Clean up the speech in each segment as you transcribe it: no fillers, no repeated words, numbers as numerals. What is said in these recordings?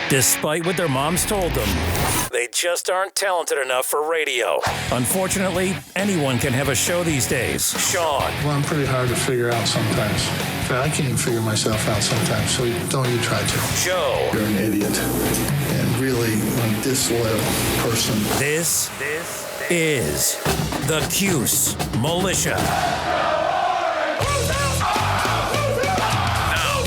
Despite what their moms told them, they just aren't talented enough for radio. Unfortunately, anyone can have a show these days. Sean. Well, I'm pretty hard to figure out sometimes. In fact, I can't even figure myself out sometimes, so don't you try to. Joe. You're an idiot and really a disloyal person. This is the Cuse Militia.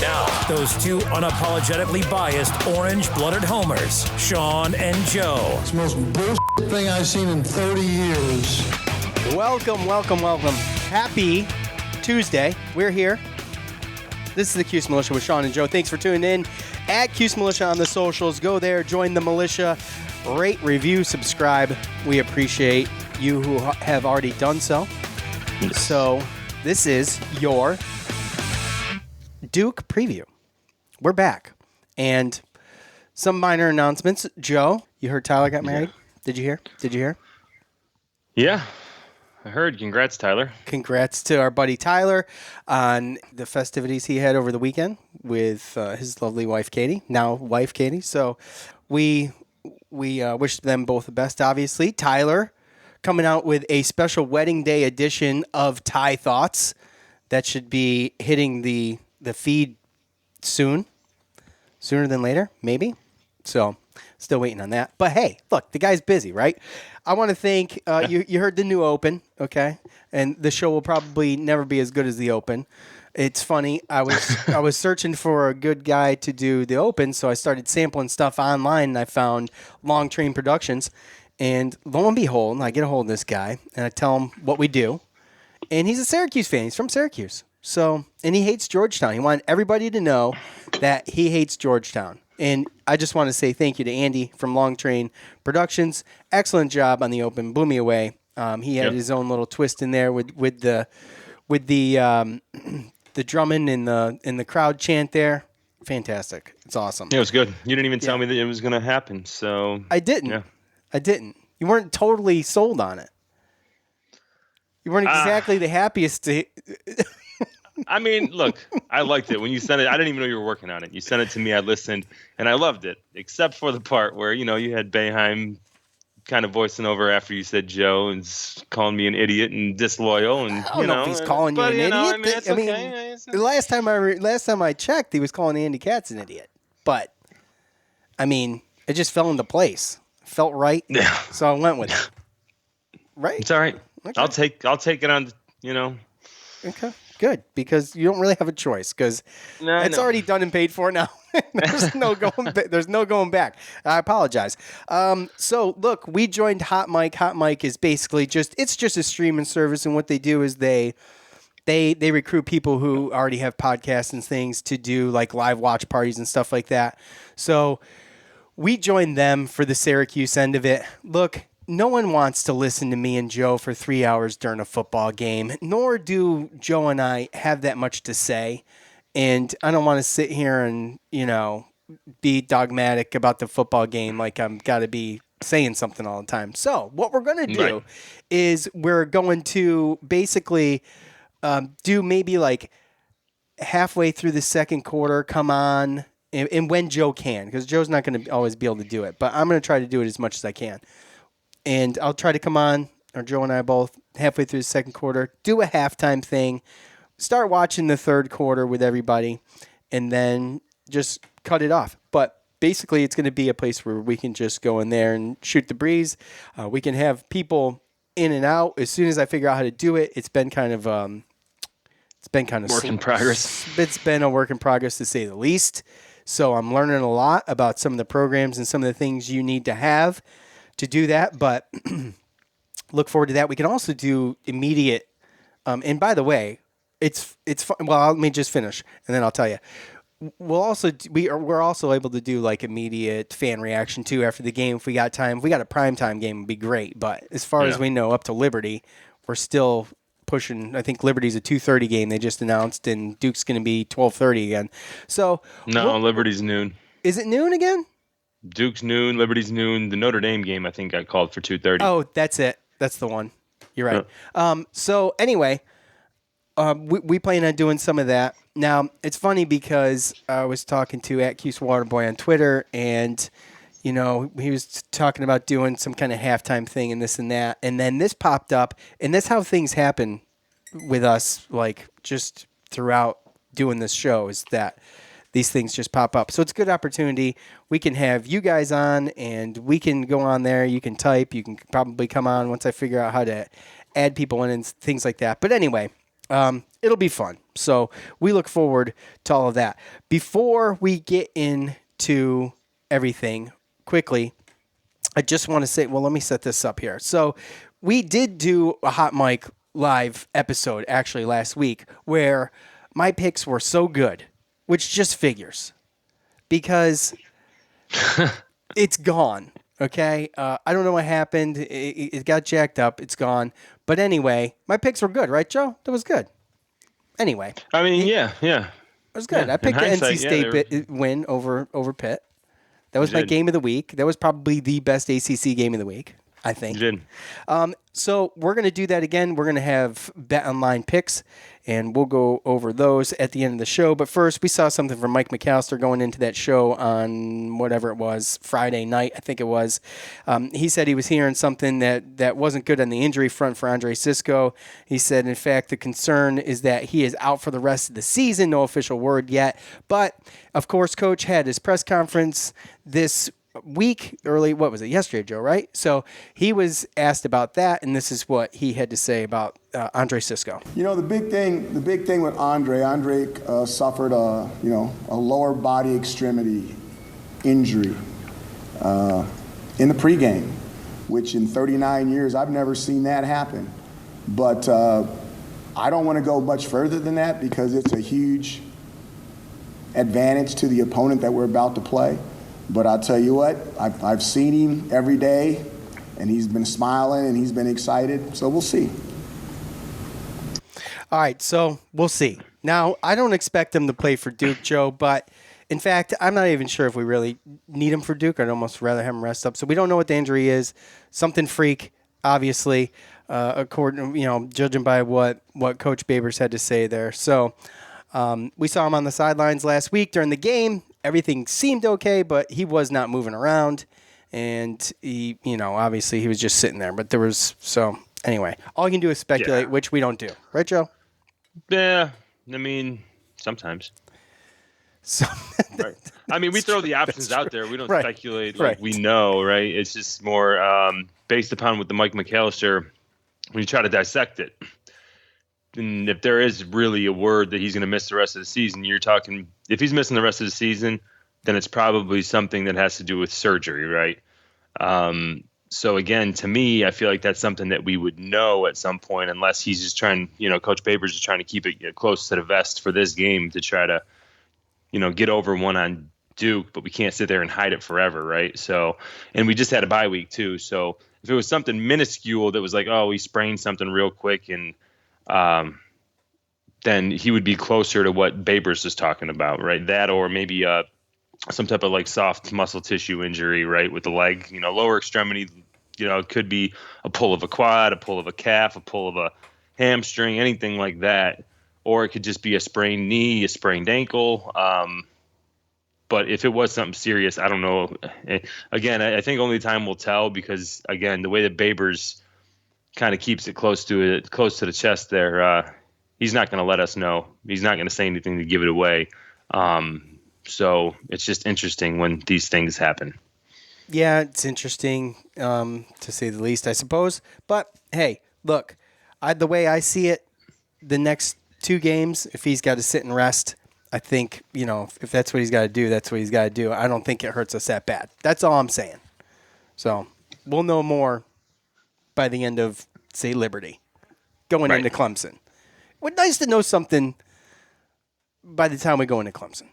Now, those two unapologetically biased orange-blooded homers, Sean and Joe. It's the most bullshit thing I've seen in 30 years. Welcome. Happy Tuesday. We're here. This is the Cuse Militia with Sean and Joe. Thanks for tuning in at Cuse Militia on the socials. Go there, join the militia, rate, review, subscribe. We appreciate you who have already done so. So this is your Duke preview. We're back. And some minor announcements. Joe, you heard Tyler got married? Yeah. Did you hear? Yeah, I heard. Congrats, Tyler. Congrats to our buddy Tyler on the festivities he had over the weekend with his lovely wife, Katie. Now wife, Katie. So we wish them both the best, obviously. Tyler coming out with a special wedding day edition of Ty Thoughts. That should be hitting the feed soon. Sooner than later, maybe. So still waiting on that. But hey, look, the guy's busy, right? I want to thank you heard the new Open, okay? And the show will probably never be as good as the Open. It's funny. I was searching for a good guy to do the Open, so I started sampling stuff online, and I found Long Train Productions. And lo and behold, I get a hold of this guy, and I tell him what we do. And he's a Syracuse fan. He's from Syracuse. So, and he hates Georgetown. He wanted everybody to know that he hates Georgetown. And I just want to say thank you to Andy from Long Train Productions. Excellent job on the Open. Blew me away. He had his own little twist in there with the drumming and the crowd chant there. Fantastic. It's awesome. Yeah, it was good. You didn't even tell me that it was going to happen. So I didn't. Yeah. I didn't. You weren't totally sold on it. You weren't exactly the happiest to. I mean, look, I liked it when you sent it. I didn't even know you were working on it. You sent it to me. I listened, and I loved it, except for the part where you had Boeheim kind of voicing over after you said Joe and calling me an idiot and disloyal, and I don't know if he's calling you an idiot. I mean, it's okay. Last time I checked, he was calling Andy Katz an idiot. But I mean, it just fell into place. Felt right. Yeah. So I went with it. Right. It's all right. Okay. I'll take it on. Okay. Good, because you don't really have a choice, because it's already done and paid for now. There's no going back. I apologize. So look, we joined Hot Mic. Hot Mic is basically just a streaming service, and what they do is they recruit people who already have podcasts and things to do like live watch parties and stuff like that. So we joined them for the Syracuse end of it. Look, no one wants to listen to me and Joe for 3 hours during a football game, nor do Joe and I have that much to say. And I don't want to sit here and, be dogmatic about the football game like I'm got to be saying something all the time. So what we're going to do is we're going to basically do maybe like halfway through the second quarter, come on, and when Joe can, because Joe's not going to always be able to do it. But I'm going to try to do it as much as I can. And I'll try to come on, or Joe and I both, halfway through the second quarter, do a halftime thing, start watching the third quarter with everybody, and then just cut it off. But basically, it's going to be a place where we can just go in there and shoot the breeze. We can have people in and out. As soon as I figure out how to do it, it's been kind of work in progress. It's been a work in progress, to say the least. So I'm learning a lot about some of the programs and some of the things you need to have to do that, but look forward to that. We can also do immediate, and by the way, it's fun. Well, let me just finish, and then I'll tell you. We're also able to do like immediate fan reaction too after the game if we got time. If we got a primetime game, it'd be great. But as far as we know, up to Liberty, we're still pushing. I think Liberty's a 2:30 game they just announced, and Duke's going to be 12:30 again. So Liberty's noon. Is it noon again? Duke's noon, Liberty's noon. The Notre Dame game, I think, got called for 2:30. Oh, that's it. That's the one. You're right. So anyway, we plan on doing some of that. Now, it's funny because I was talking to @Cuse Waterboy on Twitter, and, he was talking about doing some kind of halftime thing and this and that. And then this popped up, and that's how things happen with us, like, just throughout doing this show, is that these things just pop up. So it's a good opportunity. We can have you guys on, and we can go on there. You can type. You can probably come on once I figure out how to add people in and things like that. But anyway, it'll be fun. So we look forward to all of that. Before we get into everything, quickly, I just want to say, well, let me set this up here. So we did do a Hot Mic live episode actually last week where my picks were so good, which just figures because it's gone. Okay. I don't know what happened. It got jacked up. It's gone. But anyway, my picks were good, right, Joe? That was good. Anyway. I mean, yeah. It was good. Yeah, I picked the NC State win over Pitt. That was my game of the week. That was probably the best ACC game of the week, I think. You did. So we're going to do that again. We're going to have BetOnline picks, and we'll go over those at the end of the show. But first, we saw something from Mike McAllister going into that show on whatever it was, Friday night, I think it was. He said he was hearing something that wasn't good on the injury front for Andre Sisco. He said, in fact, the concern is that he is out for the rest of the season. No official word yet. But, of course, Coach had his press conference this week early, what was it, yesterday, Joe, right? So he was asked about that, and this is what he had to say about Andre Sisco. The big thing with Andre suffered a lower body extremity injury in the pregame, which in 39 years I've never seen that happen. But I don't want to go much further than that because it's a huge advantage to the opponent that we're about to play. But I'll tell you what, I've seen him every day, and he's been smiling and he's been excited. So we'll see. All right, so we'll see. Now, I don't expect him to play for Duke, Joe, but in fact, I'm not even sure if we really need him for Duke. I'd almost rather have him rest up. So we don't know what the injury is. Something freak, obviously, according, judging by what Coach Babers had to say there. So we saw him on the sidelines last week during the game. Everything seemed okay, but he was not moving around, and he, obviously he was just sitting there. But anyway, all you can do is speculate, which we don't do, right, Joe? Yeah, I mean, sometimes. Right. I mean, we throw the options out there. We don't speculate like we know, right? It's just more based upon what the Mike McAllister, when you try to dissect it. And if there is really a word that he's going to miss the rest of the season, you're talking, if he's missing the rest of the season, then it's probably something that has to do with surgery, right? So again, to me, I feel like that's something that we would know at some point, unless he's just trying, Coach Babers is trying to keep it close to the vest for this game to try to, get over one on Duke, but we can't sit there and hide it forever, right? So, and we just had a bye week too. So if it was something minuscule that was like, oh, he sprained something real quick and, then he would be closer to what Babers is talking about, right? That or maybe some type of like soft muscle tissue injury, right, with the leg, lower extremity. It could be a pull of a quad, a pull of a calf, a pull of a hamstring, anything like that. Or it could just be a sprained knee, a sprained ankle. But if it was something serious, I don't know. Again, I think only time will tell because, again, the way that Babers kind of keeps it close to the chest there, he's not going to let us know. He's not going to say anything to give it away. So it's just interesting when these things happen. Yeah, it's interesting to say the least, I suppose. But, hey, look, the way I see it, the next 2 games, if he's got to sit and rest, I think, if that's what he's got to do, that's what he's got to do. I don't think it hurts us that bad. That's all I'm saying. So we'll know more by the end of, say, Liberty, going into Clemson. It's nice to know something by the time we go into Clemson.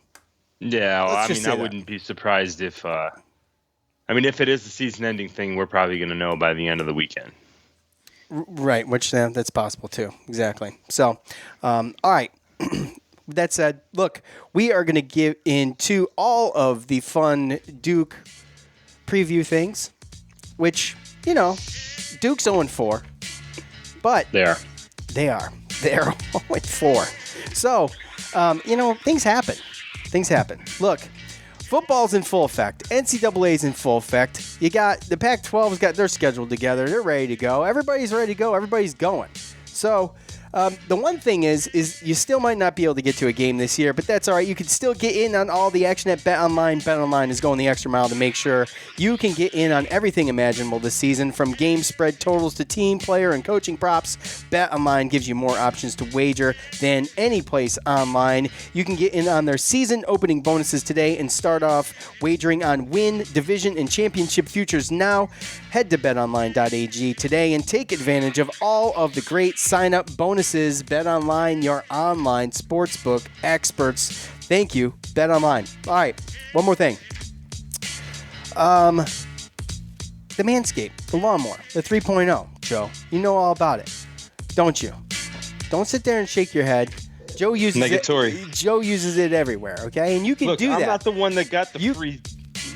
Yeah, well, I wouldn't be surprised if if it is the season-ending thing, we're probably going to know by the end of the weekend. Right, which that's possible too. Exactly. So, all right. With that said, look, we are going to get into all of the fun Duke preview things, which, Duke's 0-4, but they are. They're 0-4. So, Things happen. Things happen. Look, football's in full effect. NCAA's in full effect. You got the Pac-12's got their schedule together. They're ready to go. Everybody's ready to go. Everybody's going. So the one thing is you still might not be able to get to a game this year, but that's all right. You can still get in on all the action at BetOnline. BetOnline is going the extra mile to make sure you can get in on everything imaginable this season, from game spread totals to team, player, and coaching props. BetOnline gives you more options to wager than any place online. You can get in on their season opening bonuses today and start off wagering on win, division, and championship futures now. Head to betonline.ag today and take advantage of all of the great sign-up bonuses. BetOnline, your online sportsbook experts. Thank you, BetOnline. All right, one more thing. The Manscaped, the lawnmower, the 3.0, Joe. You know all about it, don't you? Don't sit there and shake your head. Joe uses Negatory. it. Joe uses it everywhere, okay? And you can do that. I'm not the one that got the free.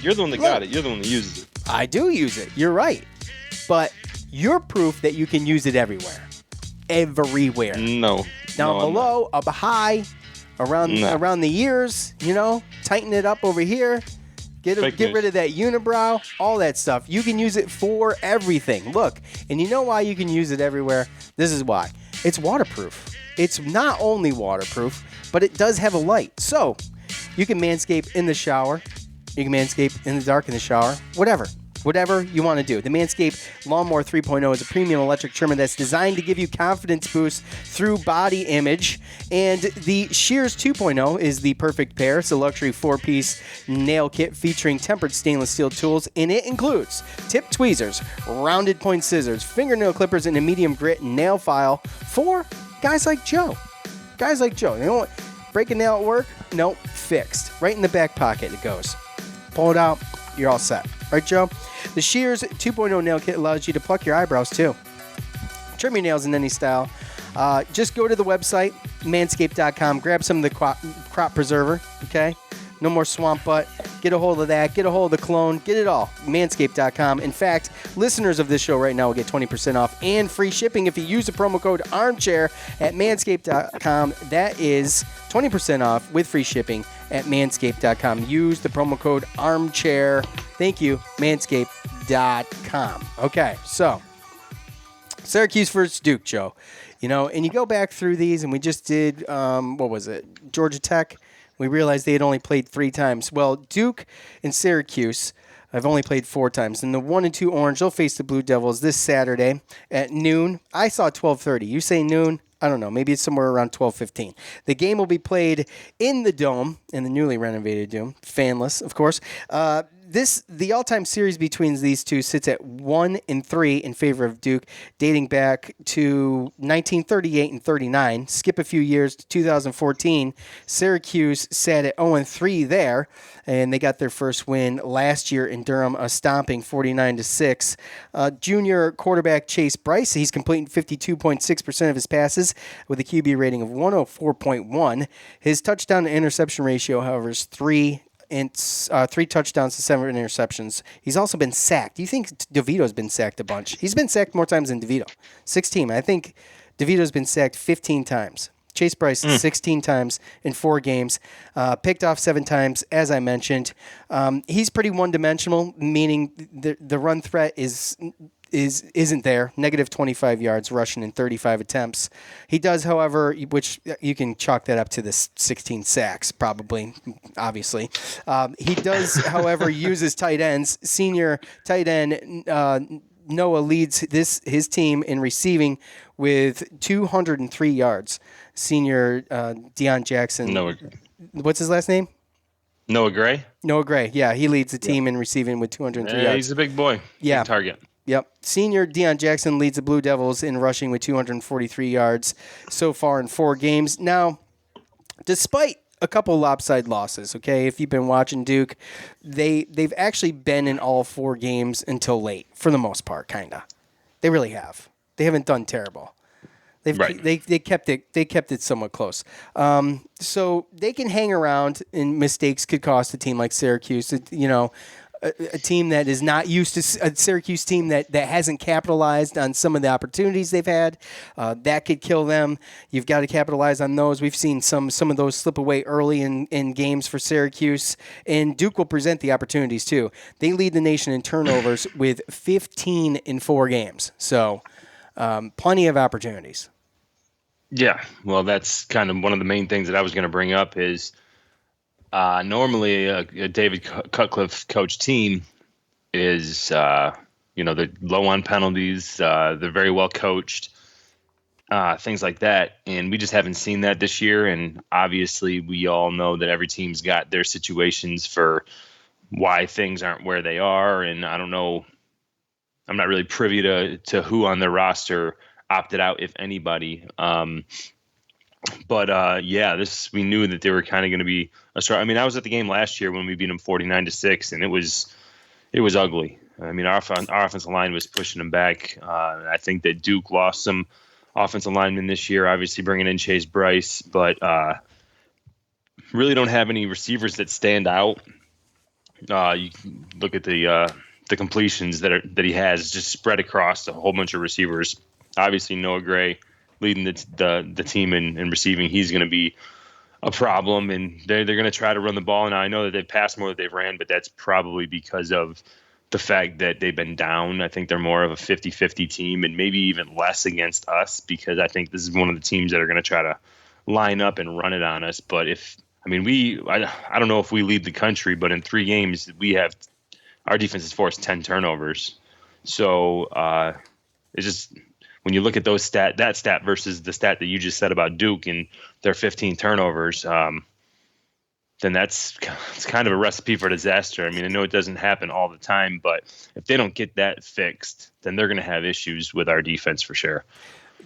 You're the one that got it. You're the one that uses it. I do use it. You're right. But you're proof that you can use it everywhere. Everywhere. No. Down below, up high, around the ears, tighten it up over here. Get rid of that unibrow, all that stuff. You can use it for everything. Look, and you know why you can use it everywhere? This is why. It's waterproof. It's not only waterproof, but it does have a light. So you can manscape in the shower. You can manscape in the dark in the shower. Whatever you want to do. The Manscaped Lawnmower 3.0 is a premium electric trimmer that's designed to give you confidence boost through body image. And the Shears 2.0 is the perfect pair. It's a luxury 4-piece nail kit featuring tempered stainless steel tools, and it includes tip tweezers, rounded point scissors, fingernail clippers, and a medium grit nail file for guys like Joe. You know what? Break a nail at work? Nope. Fixed. Right in the back pocket it goes. Pull it out. You're all set. Right, Joe? The Shears 2.0 nail kit allows you to pluck your eyebrows, too. Trim your nails in any style. Just go to the website, manscaped.com. Grab some of the crop preserver, okay? No more swamp butt. Get a hold of that. Get a hold of the clone. Get it all. Manscaped.com. In fact, listeners of this show right now will get 20% off and free shipping if you use the promo code armchair at manscaped.com. That is 20% off with free shipping at manscaped.com. Use the promo code armchair. Thank you, manscaped.com. Okay, so Syracuse versus Duke, Joe. And you go back through these, and we just did, Georgia Tech. We realized they had only played 3 times. Well, Duke and Syracuse have only played 4 times. And the 1 and 2 Orange, they'll face the Blue Devils this Saturday at noon. I saw 12:30. You say noon? I don't know. Maybe it's somewhere around 12:15. The game will be played in the Dome, in the newly renovated Dome. Fanless, of course. The all-time series between these two sits at 1-3 in favor of Duke, dating back to 1938 and 39. Skip a few years to 2014. Syracuse sat at 0-3 there, and they got their first win last year in Durham, a stomping 49-6. Junior quarterback Chase Bryce, he's completing 52.6% of his passes with a QB rating of 104.1. His touchdown to interception ratio, however, is 3 touchdowns to 7 interceptions. He's also been sacked. Do you think DeVito's been sacked a bunch? He's been sacked more times than DeVito. 16. I think DeVito's been sacked 15 times. Chase Bryce 16 times in 4 games. Picked off 7 times, as I mentioned. He's pretty one-dimensional, meaning the run threat isn't there. Negative 25 yards rushing in 35 attempts. He does, however, which you can chalk that up to the 16 sacks, probably, obviously. He does, however, use his tight ends. Senior tight end Noah leads his team in receiving with 203 yards. Senior Deion Jackson. Noah. What's his last name? Noah Gray. Noah Gray. Yeah, he leads the team in receiving with 203 yards. He's a big boy. Yeah. Big target. Yep. Senior Deion Jackson leads the Blue Devils in rushing with 243 yards so far in 4 games. Now, despite a couple lopsided losses, okay, if you've been watching Duke, they've actually been in all 4 games until late, for the most part, kind of. They really have. They haven't done terrible. They kept it somewhat close. So they can hang around, and mistakes could cost a team like Syracuse. a team that is not used to a Syracuse team that hasn't capitalized on some of the opportunities they've had. That could kill them. You've got to capitalize on those. We've seen some of those slip away early in games for Syracuse, and Duke will present the opportunities too. They lead the nation in turnovers with 15 in 4 games, so plenty of opportunities. Yeah, well, that's kind of one of the main things that I was going to bring up is normally a David Cutcliffe coach team is, they're low on penalties. They're very well coached, things like that. And we just haven't seen that this year. And obviously we all know that every team's got their situations for why things aren't where they are. And I don't know, I'm not really privy to who on their roster opted out, if anybody. We knew that they were kind of going to be a strong. I mean, I was at the game last year when we beat them 49-6, and it was ugly. I mean, our offensive line was pushing them back. I think that Duke lost some offensive linemen this year, obviously bringing in Chase Bryce, but really don't have any receivers that stand out. You can look at the completions that he has just spread across a whole bunch of receivers. Obviously, Noah Gray leading the team in receiving. He's going to be a problem, and they're going to try to run the ball. And I know that they've passed more than they've ran, but that's probably because of the fact that they've been down. I think they're more of a 50-50 team, and maybe even less against us, because I think this is one of the teams that are going to try to line up and run it on us. But I don't know if we lead the country, but in 3 games, our defense has forced 10 turnovers. So it's just, when you look at that stat versus the stat that you just said about Duke and their 15 turnovers, then it's kind of a recipe for disaster. I mean, I know it doesn't happen all the time, but if they don't get that fixed, then they're going to have issues with our defense for sure.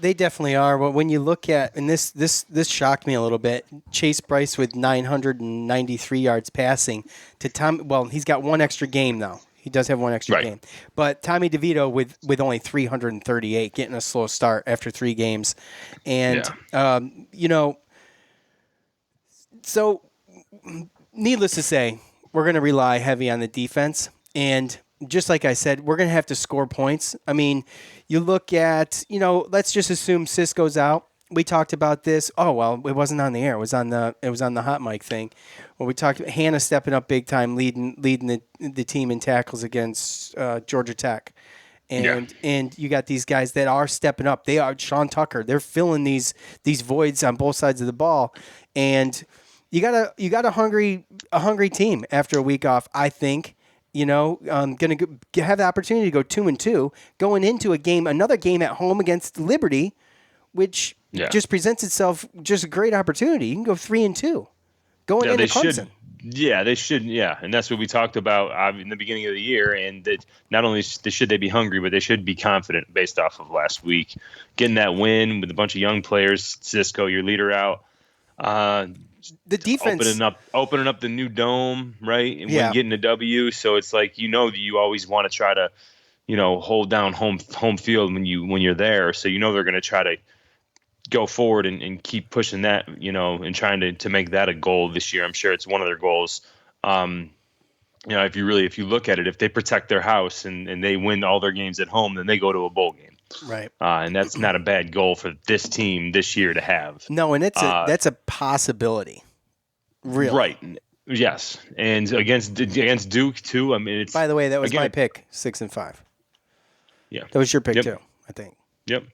They definitely are. But when you look at, and this shocked me a little bit, Chase Bryce with 993 yards passing to Tom. Well, he's got one extra game though. He does have one extra game. But Tommy DeVito with only 338, getting a slow start after 3 games. And, so needless to say, we're going to rely heavy on the defense. And just like I said, we're going to have to score points. I mean, you look at, let's just assume Cisco's out. We talked about this. Oh, well, it wasn't on the air. It was on the hot mic thing. Well, we talked about Hannah stepping up big time, leading the team in tackles against Georgia Tech. And you got these guys that are stepping up. They are Sean Tucker. They're filling these voids on both sides of the ball. And you got a hungry team after a week off, I think. Going to have the opportunity to go 2-2 going into another game at home against Liberty, which just presents itself just a great opportunity. You can go 3-2 going into Clemson. They should. Yeah, and that's what we talked about in the beginning of the year. And that not only should they be hungry, but they should be confident based off of last week, getting that win with a bunch of young players. Cisco, your leader, out. The defense opening up the new dome, right? And getting a W. So it's like you always want to try to, hold down home field when you're there. So they're going to try to go forward and keep pushing that, and trying to make that a goal this year. I'm sure it's one of their goals. If you look at it, if they protect their house and they win all their games at home, then they go to a bowl game. Right. And that's not a bad goal for this team this year to have. No, and that's a possibility. Really. Right. Yes. And against Duke too. I mean, by the way, that was my pick, 6-5. Yeah. That was your pick too, I think. Yep.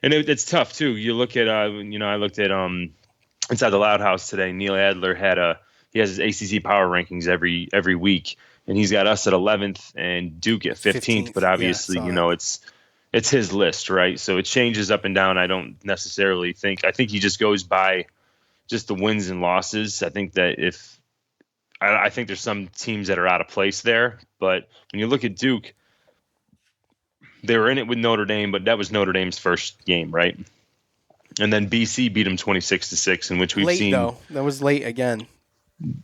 And it's tough too. You look at, I looked at Inside the Loud House today. Neil Adler he has his ACC power rankings every week, and he's got us at 11th and Duke at 15th. But obviously, it's his list, right? So it changes up and down. I don't necessarily think. I think he just goes by just the wins and losses. I think that I think there's some teams that are out of place there, but when you look at Duke, they were in it with Notre Dame, but that was Notre Dame's first game, right? And then BC beat them 26-6, in which we've late, seen. Though. That was late again.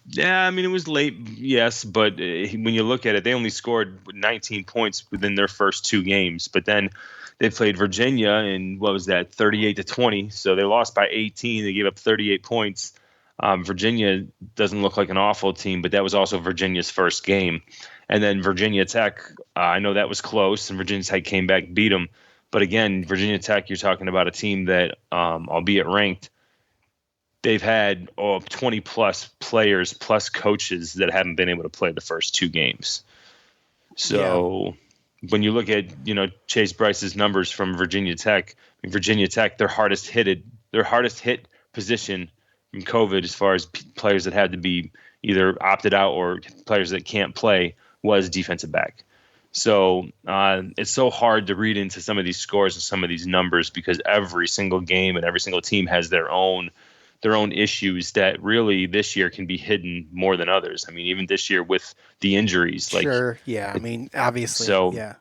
Yeah, I mean, it was late, yes, but when you look at it, they only scored 19 points within their first 2 games. But then they played Virginia in, 38-20, so they lost by 18. They gave up 38 points. Virginia doesn't look like an awful team, but that was also Virginia's first game. And then Virginia Tech, I know that was close, and Virginia Tech came back, beat them. But again, Virginia Tech, you're talking about a team that, albeit ranked, they've had 20-plus players plus coaches that haven't been able to play the first two games. So when you look at, Chase Bryce's numbers from Virginia Tech, their hardest hit position from COVID as far as players that had to be either opted out or players that can't play was defensive back. So it's so hard to read into some of these scores and some of these numbers because every single game and every single team has their own issues that really this year can be hidden more than others. I mean, even this year with the injuries. Sure, yeah. I mean, obviously, yeah.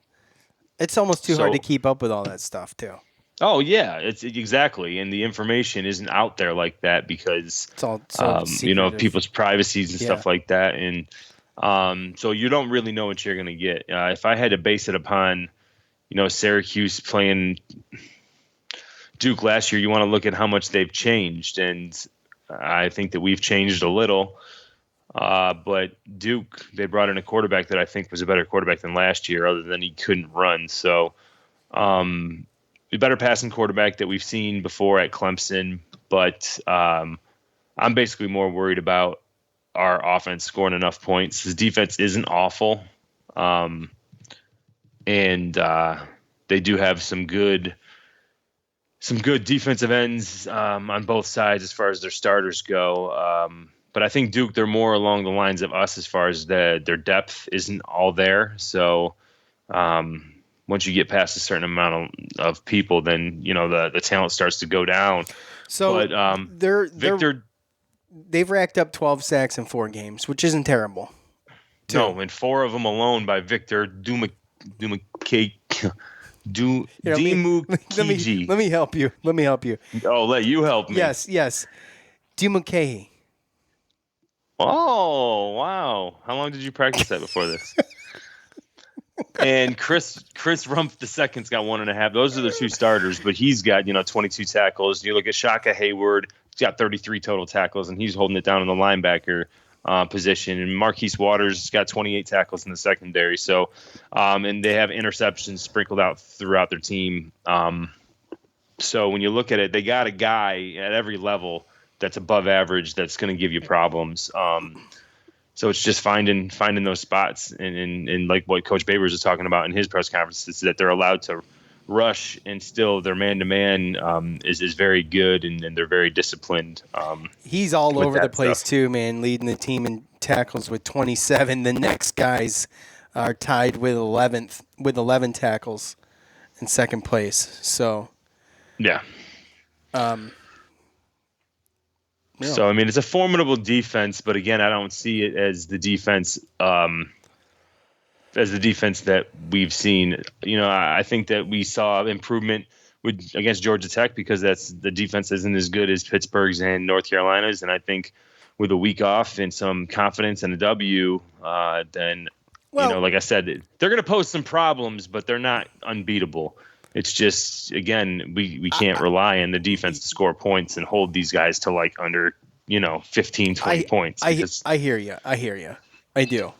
It's almost too hard to keep up with all that stuff, too. Oh, yeah, it's exactly. And the information isn't out there like that because, it's all people's privacies and stuff like that. And so you don't really know what you're going to get. If I had to base it upon, Syracuse playing Duke last year, you want to look at how much they've changed. And I think that we've changed a little. But Duke, they brought in a quarterback that I think was a better quarterback than last year, other than he couldn't run. So the better passing quarterback that we've seen before at Clemson. But I'm basically more worried about our offense scoring enough points. His defense isn't awful. And they do have some good defensive ends on both sides as far as their starters go. But I think Duke, they're more along the lines of us as far as their depth isn't all there. So once you get past a certain amount of people, then, the talent starts to go down. So they've racked up 12 sacks in 4 games, which isn't terrible. No, and 4 of them alone by Victor Dimukeji. Let me help you. Oh, let you help me. Yes. Dimukeji. Oh, wow. How long did you practice that before this? And Chris Rumpf II's got 1.5. Those are the 2 starters, but he's got, 22 tackles. You look at Shaka Hayward, he's got 33 total tackles, and he's holding it down in the linebacker position. And Marquise Waters has got 28 tackles in the secondary. So, and they have interceptions sprinkled out throughout their team. So when you look at it, they got a guy at every level that's above average that's going to give you problems. So it's just finding those spots and like what Coach Babers is talking about in his press conference is that they're allowed to rush and still their man-to-man is very good and they're very disciplined. He's all over the place too, man, leading the team in tackles with 27. The next guys are tied with 11 tackles in second place. So yeah. So, I mean, it's a formidable defense, but again, I don't see it as the defense that we've seen. I think that we saw improvement against Georgia Tech because the defense isn't as good as Pittsburgh's and North Carolina's. And I think with a week off and some confidence and a W, then, like I said, they're going to pose some problems, but they're not unbeatable. It's just, again, we can't rely on the defense to score points and hold these guys to like under, 15, 20 points. I hear you. I do.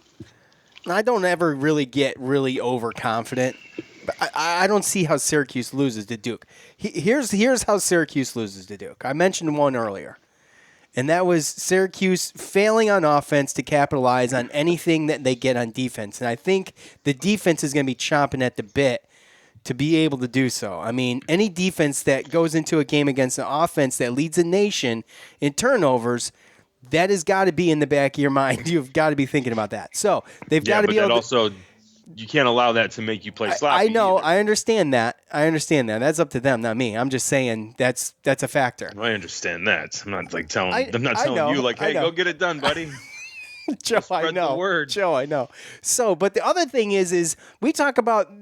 I don't ever really get really overconfident. But I don't see how Syracuse loses to Duke. Here's how Syracuse loses to Duke. I mentioned one earlier. And that was Syracuse failing on offense to capitalize on anything that they get on defense. And I think the defense is going to be chomping at the bit to be able to do so. I mean, any defense that goes into a game against an offense that leads a nation in turnovers, that has got to be in the back of your mind. You've got to be thinking about that. So they've got to be able to... also, you can't allow that to make you play sloppy. I know. Either. I understand that. That's up to them, not me. I'm just saying that's a factor. I understand that. I'm not like telling you like, hey, go get it done, buddy. Joe, I know. Joe, I know. So, but the other thing is we talk about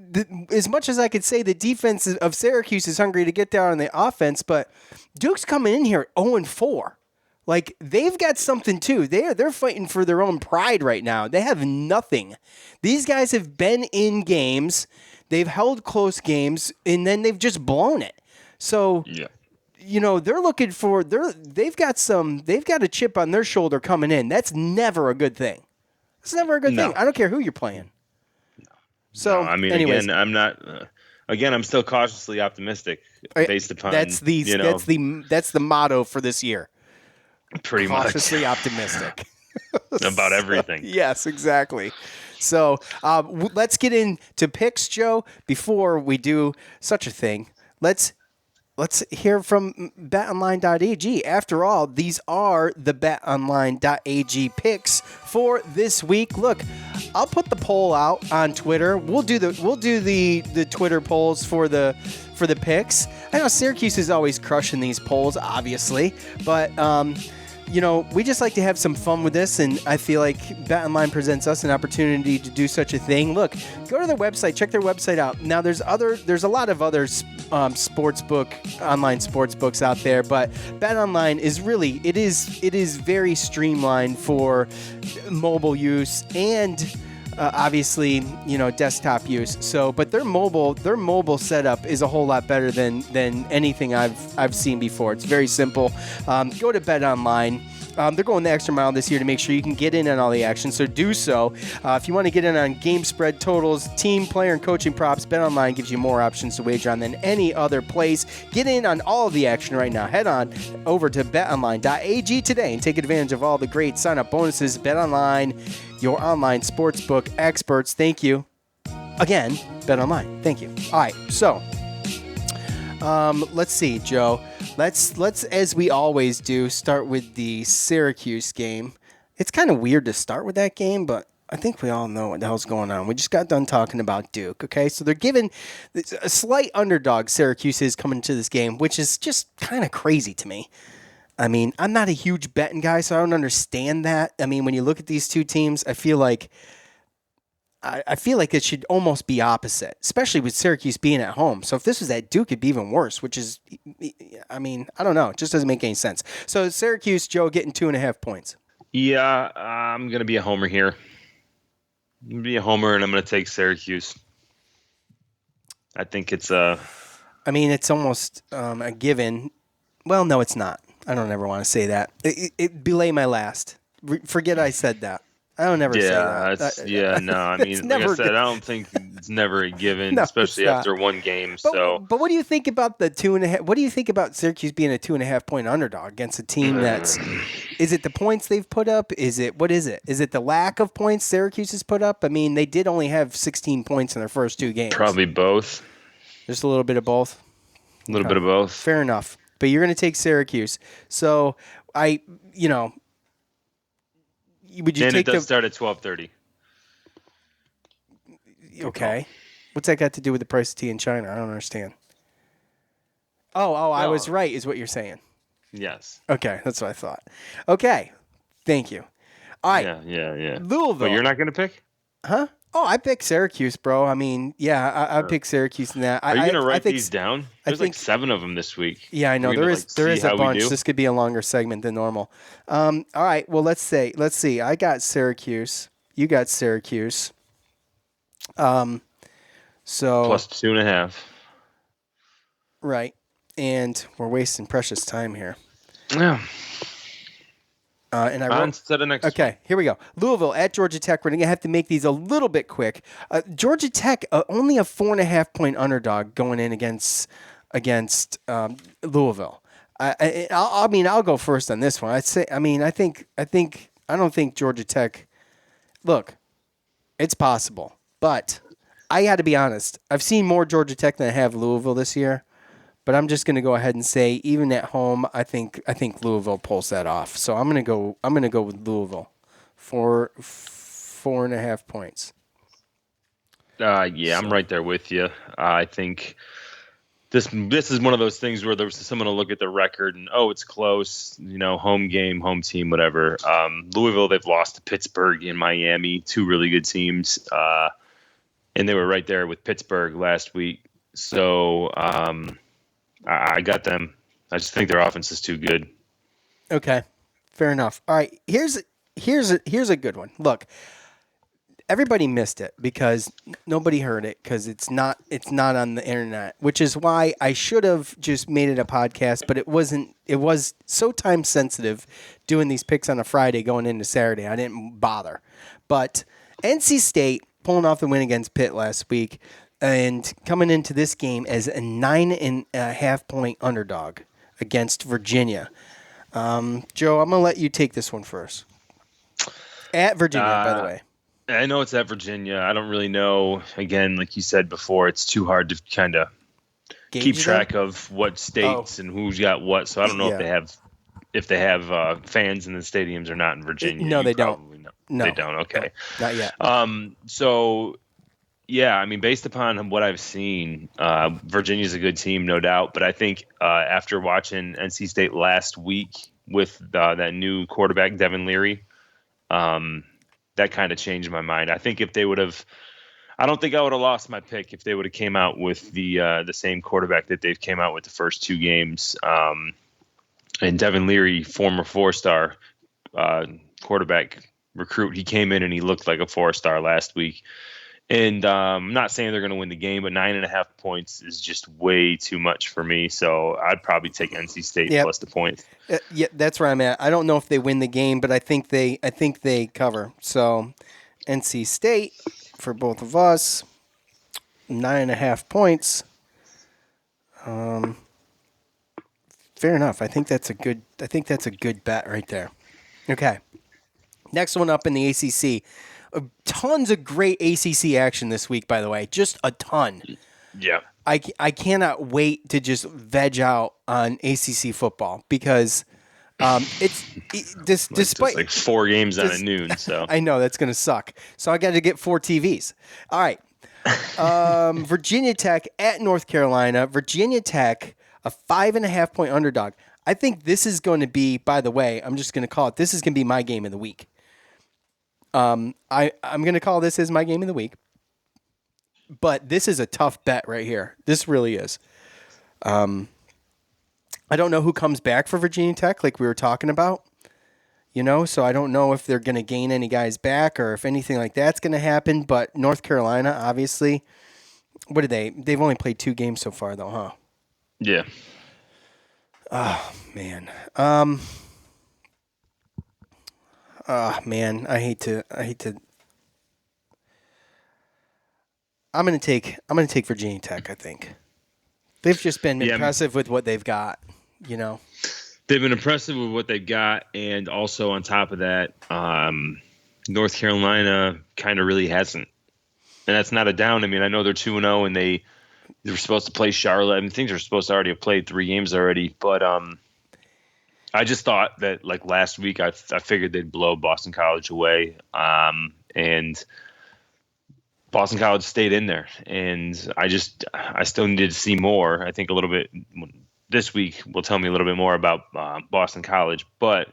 as much as I could say the defense of Syracuse is hungry to get down on the offense, but Duke's coming in here 0-4. Like they've got something too. They're fighting for their own pride right now. They have nothing. These guys have been in games, they've held close games, and then they've just blown it. So, they're looking for they've got a chip on their shoulder coming in. That's never a good thing. It's never a good thing. I don't care who you're playing. So, I mean, anyways, again, I'm not. Again, I'm still cautiously optimistic based upon that's the motto for this year. Pretty cautiously much optimistic about everything. Yes, exactly. So let's get into picks, Joe. Before we do such a thing, let's hear from BetOnline.ag. After all, these are the BetOnline.ag picks for this week. Look, I'll put the poll out on Twitter. We'll do the Twitter polls for the picks. I know Syracuse is always crushing these polls, obviously, but we just like to have some fun with this, and I feel like BetOnline presents us an opportunity to do such a thing. Look, go to their website, check their website out. Now, there's a lot of other online sportsbooks out there, but BetOnline is really it is very streamlined for mobile use and obviously desktop use. So, but their mobile setup is a whole lot better than anything I've seen before. It's very simple. Go to BetOnline. They're going the extra mile this year to make sure you can get in on all the action, so do so. If you want to get in on game spread totals, team, player, and coaching props, BetOnline gives you more options to wager on than any other place. Get in on all of the action right now. Head on over to betonline.ag today and take advantage of all the great sign-up bonuses. BetOnline, your online sportsbook experts. Thank you. Again, BetOnline. Thank you. All right, so let's see, Joe. Let's as we always do, start with the Syracuse game. It's kind of weird to start with that game, but I think we all know what the hell's going on. We just got done talking about Duke, okay? So they're giving a slight underdog, Syracuse is coming to this game, which is just kind of crazy to me. I mean, I'm not a huge betting guy, so I don't understand that. I mean, when you look at these two teams, I feel like it should almost be opposite, especially with Syracuse being at home. So if this was at Duke, it'd be even worse, which is, I mean, I don't know. It just doesn't make any sense. So Syracuse, Joe, getting 2.5 points. Yeah, I'm going to be a homer here. I'm going to be a homer, and I'm going to take Syracuse. I think it's I mean, it's almost a given. Well, no, it's not. I don't ever want to say that. It belay my last. Forget I said that. I don't ever say that. I mean, like I said, I don't think it's never a given, especially after one game. But what do you think about the 2.5? What do you think about Syracuse being a 2.5 point underdog against a team that's? Is it the points they've put up? What is it? Is it the lack of points Syracuse has put up? I mean, they did only have 16 points in their first two games. Probably both. Just a little bit of both. A little bit of both. Fair enough. But you're going to take Syracuse. So would you and take it does start at 12:30. Okay. What's that got to do with the price of tea in China? I don't understand. No. I was right is what you're saying. Yes. Okay, that's what I thought. Okay. Thank you. All right. Yeah. Louisville. But you're not going to pick? Huh? Oh, I picked Syracuse, bro. I mean, yeah, I picked Syracuse in that. Are you going to write these down? There's like 7 of them this week. Yeah, I know. There is a bunch. This could be a longer segment than normal. All right. Well, let's see. I got Syracuse. You got Syracuse. So plus 2.5. Right. And we're wasting precious time here. Yeah. And I wrote, to the next. Okay, here we go. Louisville at Georgia Tech. We're going to have to make these a little bit quick. Georgia Tech, only a 4.5 point underdog going in against Louisville. I'll go first on this one. I don't think Georgia Tech. Look, it's possible, but I got to be honest. I've seen more Georgia Tech than I have Louisville this year. But I'm just going to go ahead and say, even at home, I think Louisville pulls that off. So I'm going to go with Louisville for 4.5 points. I'm right there with you. I think this is one of those things where there's someone to look at the record and it's close, home game, home team, whatever. Louisville, they've lost to Pittsburgh and Miami, 2 really good teams, and they were right there with Pittsburgh last week. So. I got them. I just think their offense is too good. Okay, fair enough. All right, here's a good one. Look, everybody missed it because nobody heard it because it's not on the internet, which is why I should have just made it a podcast, but it wasn't. It was so time sensitive doing these picks on a Friday going into Saturday. I didn't bother. But NC State pulling off the win against Pitt last week and coming into this game as a 9.5 point underdog against Virginia. Joe, I'm going to let you take this one first. At Virginia, by the way. I know it's at Virginia. I don't really know. Again, like you said before, it's too hard to kind of keep track of what states and who's got what. So I don't know if they have fans in the stadiums or not in Virginia. No, they don't. No, they don't. Okay, not yet. So yeah, I mean, based upon what I've seen, Virginia's a good team, no doubt. But I think after watching NC State last week with that new quarterback Devin Leary, that kind of changed my mind. I think if they would have, I don't think I would have lost my pick if they would have came out with the same quarterback that they've came out with the first two games. And Devin Leary, former 4-star quarterback recruit, he came in and he looked like a 4-star last week. And I'm not saying they're going to win the game, but 9.5 points is just way too much for me. So I'd probably take NC State plus the points. Yeah, that's where I'm at. I don't know if they win the game, but I think they cover. So NC State for both of us, 9.5 points. Fair enough. I think that's a good bet right there. Okay. Next one up in the ACC. Tons of great ACC action this week, by the way. Just a ton. Yeah. I cannot wait to just veg out on ACC football because despite like 4 games on at noon. So I know that's going to suck. So I got to get 4 TVs. All right. Virginia Tech at North Carolina. Virginia Tech, a 5.5 point underdog. I think this is going to be, by the way, I'm just going to call it, this is going to be my game of the week. I'm going to call this as my game of the week. But this is a tough bet right here. This really is. I don't know who comes back for Virginia Tech, like we were talking about. So I don't know if they're going to gain any guys back or if anything like that's going to happen. But North Carolina, obviously, what are they? They've only played 2 games so far, though, huh? Yeah. Oh, man. Man, I hate to. I'm gonna take Virginia Tech. I think they've just been impressive with what they've got. They've been impressive with what they've got, and also on top of that, North Carolina kind of really hasn't. And that's not a down. I mean, I know they're 2-0, and they were supposed to play Charlotte. I mean, things are supposed to already have played 3 games already, but I just thought that like last week, I figured they'd blow Boston College away, and Boston College stayed in there, and I still needed to see more. I think a little bit this week will tell me a little bit more about Boston College, but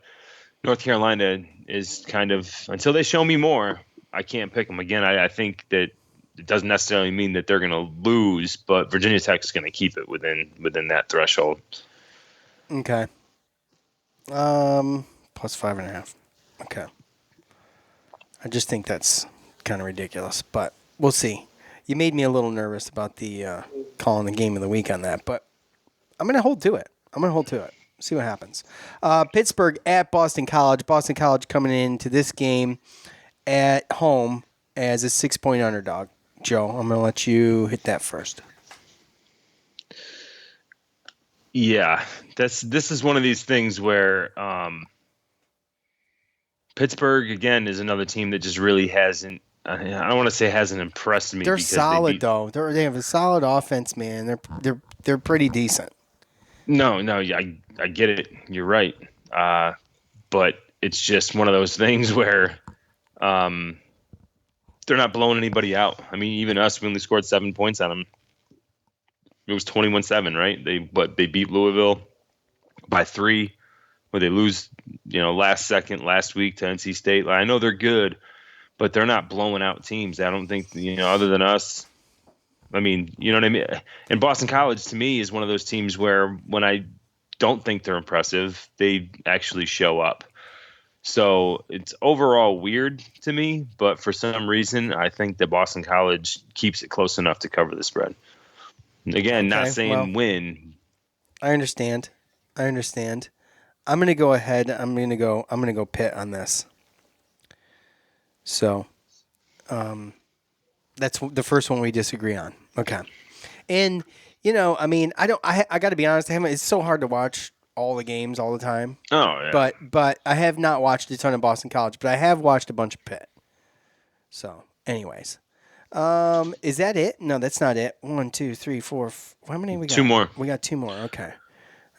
North Carolina is kind of, until they show me more, I can't pick them again. I think that it doesn't necessarily mean that they're going to lose, but Virginia Tech is going to keep it within that threshold. Okay. Plus 5.5. Okay. I just think that's kind of ridiculous, but we'll see. You made me a little nervous about the calling the game of the week on that, but I'm going to hold to it. See what happens. Pittsburgh at Boston College. Boston College coming into this game at home as a 6-point underdog. Joe, I'm going to let you hit that first. Yeah, this is one of these things where Pittsburgh, again, is another team that just really hasn't, I don't want to say hasn't impressed me. They're solid, though. They have a solid offense, man. They're pretty decent. No, I get it. You're right. But it's just one of those things where they're not blowing anybody out. I mean, even us, we only scored 7 points on them. It was 21-7, right? They beat Louisville by 3, where they lose, last week to NC State. I know they're good, but they're not blowing out teams. I don't think, other than us. I mean, you know what I mean? And Boston College, to me, is one of those teams where when I don't think they're impressive, they actually show up. So it's overall weird to me, but for some reason, I think that Boston College keeps it close enough to cover the spread. Again, not saying win. I understand. I'm going to go ahead. I'm going to go Pitt on this. So, that's the first one we disagree on. Okay. And, I got to be honest, it's so hard to watch all the games all the time. Oh, yeah. But I have not watched a ton of Boston College, but I have watched a bunch of Pitt. So, anyways. Is that it? No, that's not it. 1, 2, 3, 4. How many we got? 2 more. We got 2 more. Okay.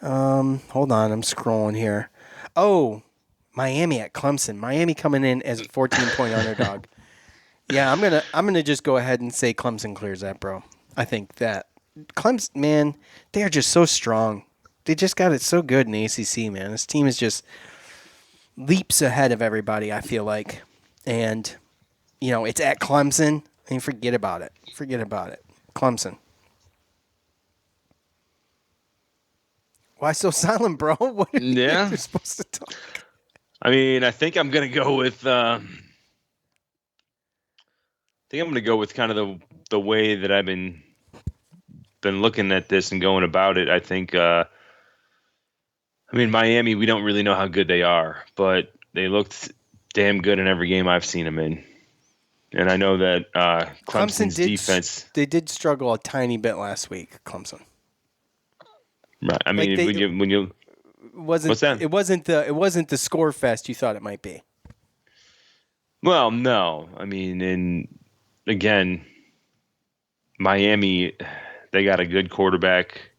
Hold on. I'm scrolling here. Oh, Miami at Clemson. Miami coming in as a 14-point underdog. Yeah, I'm gonna just go ahead and say Clemson clears that, bro. I think that Clemson, man, they are just so strong. They just got it so good in the ACC, man. This team is just leaps ahead of everybody, I feel like. And, it's at Clemson. I mean, forget about it. Clemson. Why so silent, bro? What are you supposed to talk? I mean, I think I'm going to go with kind of the way that I've been looking at this and going about it. I think Miami, we don't really know how good they are, but they looked damn good in every game I've seen them in. And I know that Clemson's defense... They did struggle a tiny bit last week, Clemson. Right. I mean, when you what's that? It wasn't the score fest you thought it might be. Well, no. I mean, and again, Miami, they got a good quarterback.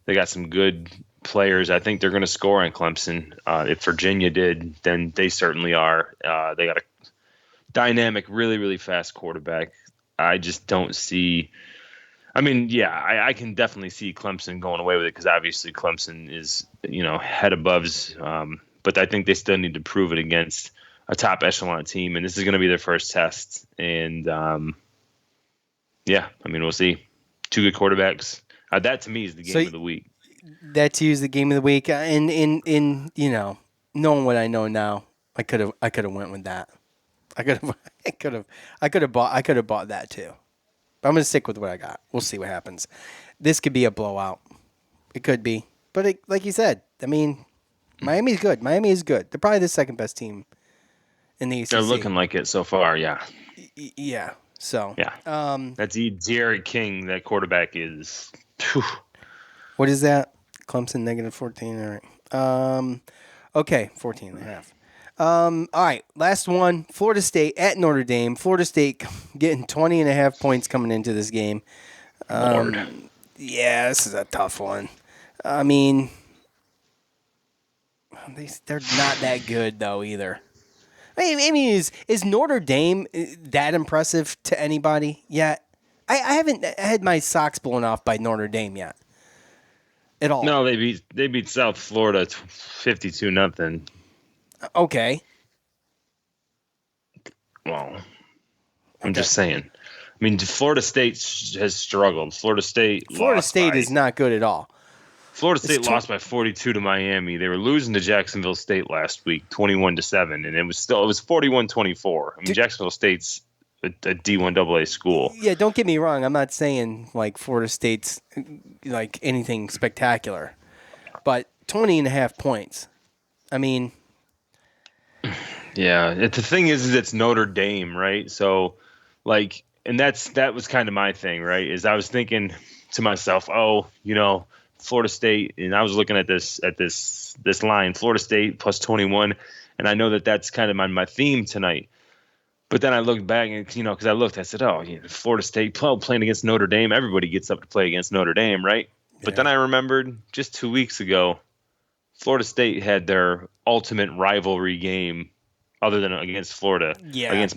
They got some good players. I think they're going to score on Clemson. If Virginia did, then they certainly are. They got a dynamic, really, really fast quarterback. I just don't see. I mean, yeah, I can definitely see Clemson going away with it because obviously Clemson is, head above. But I think they still need to prove it against a top echelon team, and this is going to be their first test. And we'll see. 2 good quarterbacks. That to me is the game of the week. That to you is the game of the week. And in knowing what I know now, I could have went with that. I could have bought that too. But I'm going to stick with what I got. We'll see what happens. This could be a blowout. It could be. But like you said, I mean, Miami's good. Miami is good. They're probably the second best team in the ACC. They're looking like it so far, yeah. Yeah. So. Yeah. That's Jerry King, that quarterback is. Whew. What is that? Clemson negative 14. All right. Okay, 14.5. All right, last one. Florida State at Notre Dame. Florida State getting 20.5 points coming into this game. Yeah, this is a tough one. I mean, they're not that good, though, either. I mean, is Notre Dame that impressive to anybody yet? I haven't had my socks blown off by Notre Dame yet. At all. No, they beat South Florida 52-0. Okay. Well, I'm just saying. I mean, Florida State has struggled. Florida State is not good at all. Florida State lost by 42 to Miami. They were losing to Jacksonville State last week, 21-7, and it was 41-24. I mean, Jacksonville State's a D1 AA school. Yeah, don't get me wrong. I'm not saying like Florida State's like anything spectacular, but 20.5 points. I mean. Yeah, the thing is it's Notre Dame, right? So, and that was kind of my thing, right? Is I was thinking to myself, Florida State, and I was looking at this line, Florida State plus 21, and I know that that's kind of my theme tonight. But then I looked back, and because I said, Florida State playing against Notre Dame, everybody gets up to play against Notre Dame, right? Yeah. But then I remembered just 2 weeks ago, Florida State had their ultimate rivalry game other than against Florida, against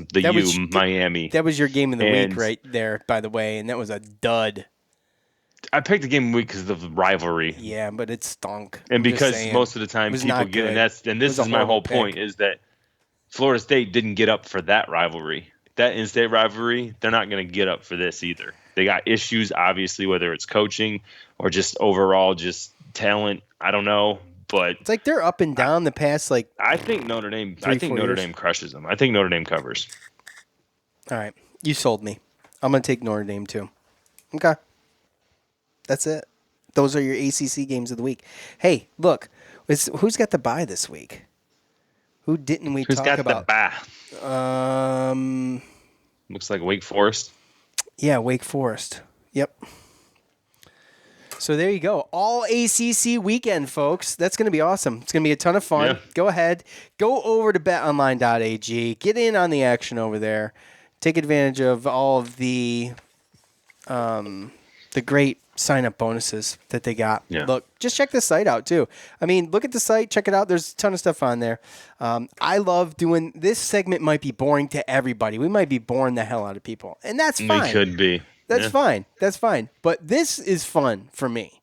Miami. That was your game of the week right there, by the way, and that was a dud. I picked the game of the week because of the rivalry. Yeah, but it stunk. And because most of the time people get – and this is my whole point is that Florida State didn't get up for that rivalry. That in-state rivalry, they're not going to get up for this either. They got issues, obviously, whether it's coaching or just overall just talent. I don't know. But it's like they're up and down the past like. I think Notre Dame. Notre Dame crushes them. I think Notre Dame covers. All right, you sold me. I'm gonna take Notre Dame too. Okay, that's it. Those are your ACC games of the week. Hey, look, who's got the bye this week? Who didn't we talk about? Who's got the bye? Looks like Wake Forest. Yeah, Wake Forest. Yep. So there you go. All ACC weekend, folks. That's going to be awesome. It's going to be a ton of fun. Yeah. Go ahead. Go over to betonline.ag. Get in on the action over there. Take advantage of all of the great sign-up bonuses that they got. Yeah. Look, just check the site out, too. I mean, look at the site. Check it out. There's a ton of stuff on there. I love doing – this segment might be boring to everybody. We might be boring the hell out of people, and that's fine. We could be. That's fine. That's fine. But this is fun for me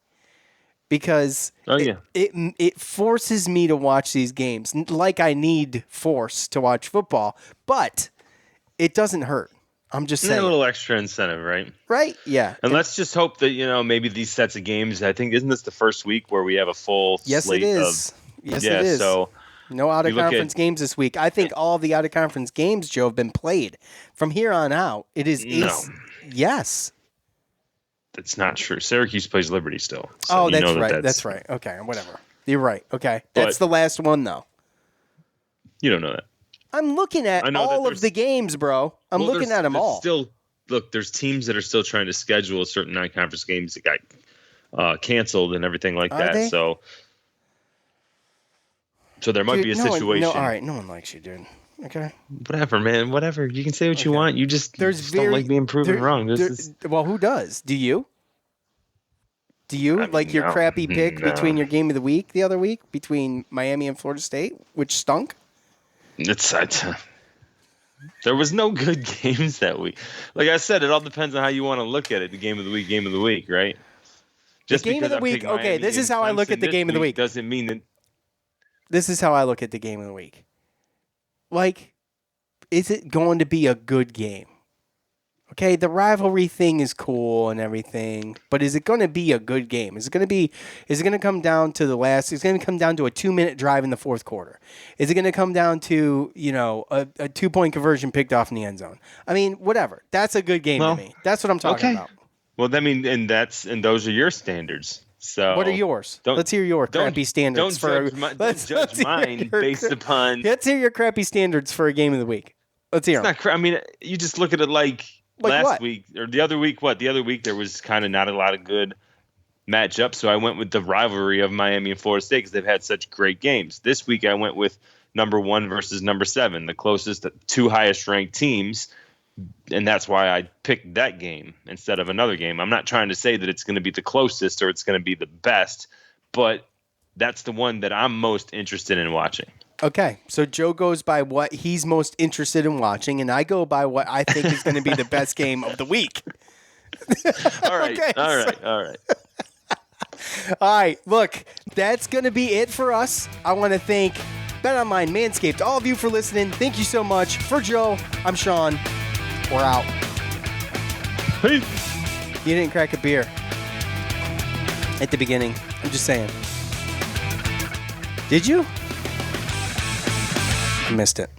because it forces me to watch these games like I need force to watch football, but it doesn't hurt. I'm just saying. A little extra incentive, right? Right? Yeah. And let's just hope that, maybe these sets of games, I think, isn't this the first week where we have a full slate it is. Yes, it is. So no out-of-conference games this week. I think all of the out-of-conference games, Joe, have been played. From here on out, it is Yes. That's not true. Syracuse plays Liberty still. So that's right. That's right. Okay, whatever. You're right. Okay. That's the last one, though. You don't know that. I'm looking at all of the games, bro. I'm looking at them all. There's teams that are still trying to schedule certain non-conference games that got canceled and everything like that. They? So there might be a situation. All right. No one likes you, dude. Okay. Whatever, man. Whatever. You can say what you want. You just don't like being proven wrong. Well, who does? Do you? Do you your crappy pick between your game of the week the other week between Miami and Florida State, which stunk? There was no good games that week. Like I said, it all depends on how you want to look at it. The game of the week, right? Just the game of the week. Okay, this is how I look at the game of the week. Doesn't mean that. This is how I look at the game of the week. Like, is it going to be a good game? Okay, the rivalry thing is cool and everything, but is it going to be a good game? Is it going to come down to the last? Is it going to come down to a 2-minute drive in the fourth quarter? Is it going to come down to, a 2-point conversion picked off in the end zone? I mean, whatever. That's a good game to me. That's what I'm talking about. Well, and those are your standards. So what are yours? Let's hear your crappy standards. Don't judge mine based upon. Let's hear your crappy standards for a game of the week. Let's hear them. I mean, you just look at it like last week or the other week. The other week there was kind of not a lot of good matchups, so I went with the rivalry of Miami and Florida State because they've had such great games. This week I went with number 1 versus number 7, the closest two highest ranked teams. And that's why I picked that game instead of another game. I'm not trying to say that it's going to be the closest or it's going to be the best, but that's the one that I'm most interested in watching. Okay, so Joe goes by what he's most interested in watching, and I go by what I think is going to be the best game of the week. All right, okay, all right. All right, look, that's going to be it for us. I want to thank BetOnline, Manscaped, all of you for listening. Thank you so much. For Joe, I'm Sean. We're out. Peace. You didn't crack a beer at the beginning. I'm just saying. Did you? I missed it.